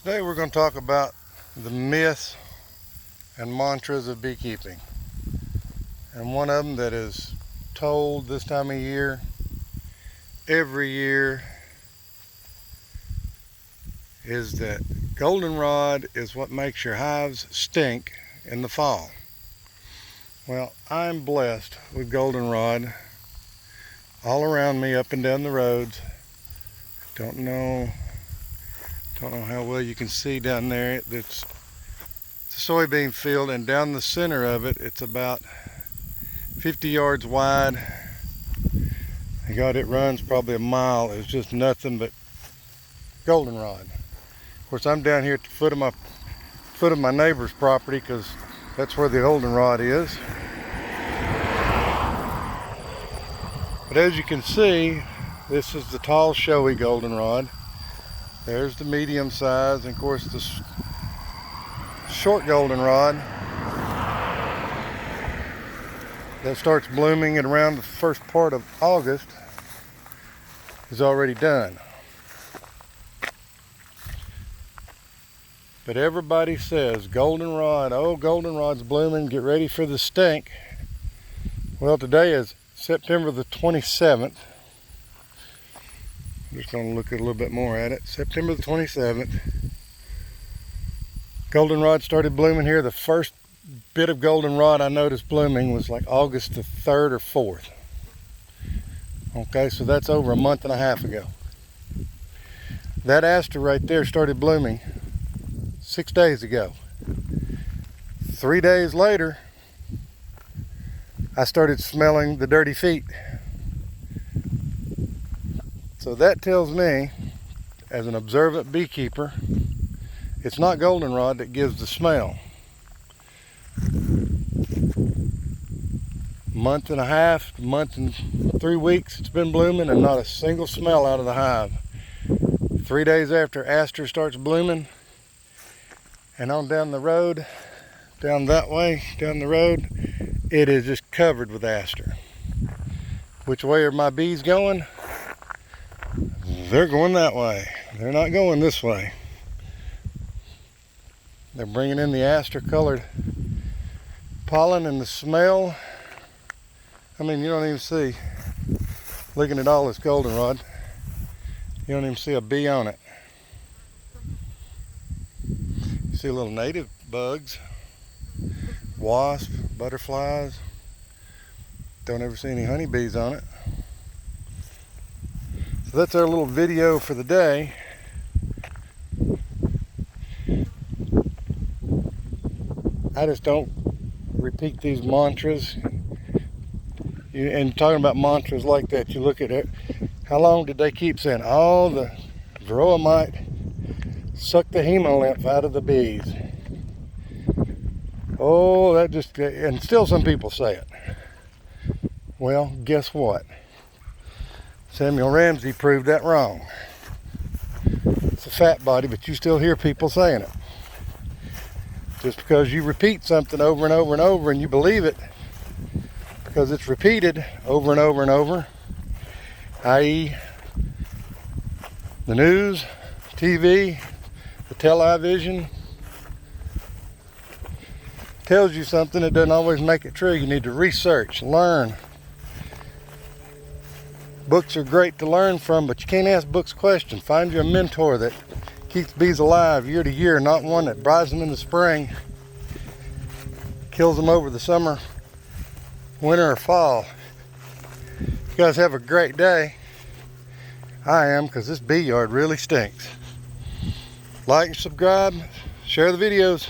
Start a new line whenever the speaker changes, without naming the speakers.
Today we're going to talk about the myths and mantras of beekeeping. And one of them that is told this time of year, every year, is that goldenrod is what makes your hives stink in the fall. Well, I'm blessed with goldenrod all around me, up and down the roads. Don't know how well you can see down there. It's a soybean field, and down the center of it, it's about 50 yards wide. God, it runs probably a mile. It's just nothing but goldenrod. Of course, I'm down here at the foot of my neighbor's property because that's where the goldenrod is. But as you can see, this is the tall, showy goldenrod. There's the medium size, and of course the short goldenrod that starts blooming at around the first part of August is already done. But everybody says goldenrod, oh, goldenrod's blooming, get ready for the stink. Well, today is September the 27th. I'm just going to look a little bit more at it. September the 27th. Goldenrod started blooming here. The first bit of goldenrod I noticed blooming was like August the 3rd or 4th. Okay, so that's over a month and a half ago. That aster right there started blooming 6 days ago. 3 days later, I started smelling the dirty feet. So that tells me, as an observant beekeeper, it's not goldenrod that gives the smell. Month and a half, month and 3 weeks it's been blooming and not a single smell out of the hive. 3 days after aster starts blooming, and on down the road, down that way, down the road, it is just covered with aster. Which way are my bees going? They're going that way. They're not going this way. They're bringing in the aster colored pollen, and the smell, I mean, you don't even see, looking at all this goldenrod, you don't even see a bee on it. You see little native bugs, wasps, butterflies. Don't ever see any honeybees on it. So that's our little video for the day. I just don't repeat these mantras. And talking about mantras like that, you look at it, how long did they keep saying, oh, the varroa might suck the hemolymph out of the bees. Oh, that just, and still some people say it. Well, guess what? Samuel Ramsey proved that wrong. It's a fat body, but you still hear people saying it. Just because you repeat something over and over and over and you believe it, because it's repeated over and over and over, i.e. the news, TV, the television, tells you something, it doesn't always make it true. You need to research, learn. Books are great to learn from, but you can't ask books questions. Find you a mentor that keeps bees alive year to year, not one that buys them in the spring, kills them over the summer, winter, or fall. You guys have a great day. I am, because this bee yard really stinks. Like and subscribe, share the videos.